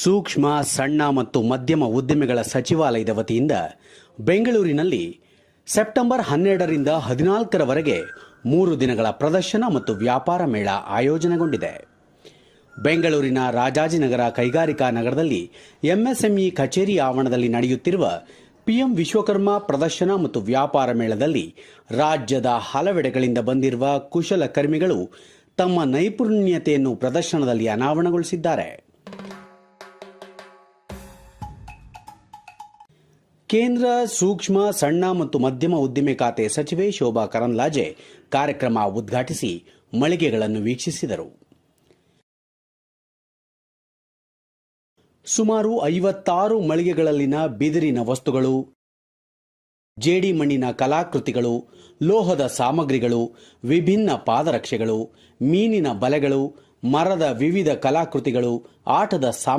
ಸೂಕ್ಷ್ಮ, ಸಣ್ಣ ಮತ್ತು ಮಧ್ಯಮ ಉದ್ದಿಮೆಗಳ ಸಚಿವಾಲಯದ ವತಿಯಿಂದ ಬೆಂಗಳೂರಿನಲ್ಲಿ ಸೆಪ್ಟೆಂಬರ್ 12ರಿಂದ 14ರವರೆಗೆ 3 ದಿನಗಳ ಪ್ರದರ್ಶನ ಮತ್ತು ವ್ಯಾಪಾರ ಮೇಳ ಆಯೋಜನೆಗೊಂಡಿದೆ. ಬೆಂಗಳೂರಿನ ರಾಜಾಜಿನಗರ ಕೈಗಾರಿಕಾ ನಗರದಲ್ಲಿ ಎಂಎಸ್ಎಂಇ ಕಚೇರಿ ಆವರಣದಲ್ಲಿ ನಡೆಯುತ್ತಿರುವ ಪಿಎಂ ವಿಶ್ವಕರ್ಮ ಪ್ರದರ್ಶನ ಮತ್ತು ವ್ಯಾಪಾರ ಮೇಳದಲ್ಲಿ ರಾಜ್ಯದ ಹಲವೆಡೆಗಳಿಂದ ಬಂದಿರುವ ಕುಶಲಕರ್ಮಿಗಳು ತಮ್ಮ ನೈಪುಣ್ಯತೆಯನ್ನು ಪ್ರದರ್ಶನದಲ್ಲಿ ಅನಾವರಣಗೊಳಿಸಿದ್ದಾರೆ. ಕೇಂದ್ರ ಸೂಕ್ಷ್ಮ, ಸಣ್ಣ ಮತ್ತು ಮಧ್ಯಮ ಉದ್ದಿಮೆ ಖಾತೆ ಸಚಿವೆ ಶೋಭಾ ಕರಂದ್ಲಾಜೆ ಕಾರ್ಯಕ್ರಮ ಉದ್ಘಾಟಿಸಿ ಮಳಿಗೆಗಳನ್ನು ವೀಕ್ಷಿಸಿದರು. ಸುಮಾರು 56 ಮಳಿಗೆಗಳಲ್ಲಿನ ಬಿದಿರಿನ ವಸ್ತುಗಳು, ಜೇಡಿ ಮಣ್ಣಿನ ಕಲಾಕೃತಿಗಳು, ಲೋಹದ ಸಾಮಗ್ರಿಗಳು, ವಿಭಿನ್ನ ಪಾದರಕ್ಷೆಗಳು, ಮೀನಿನ ಬಲೆಗಳು, ಮರದ ವಿವಿಧ ಕಲಾಕೃತಿಗಳು, ಆಟದ ಸಾಮಗ್ರಿ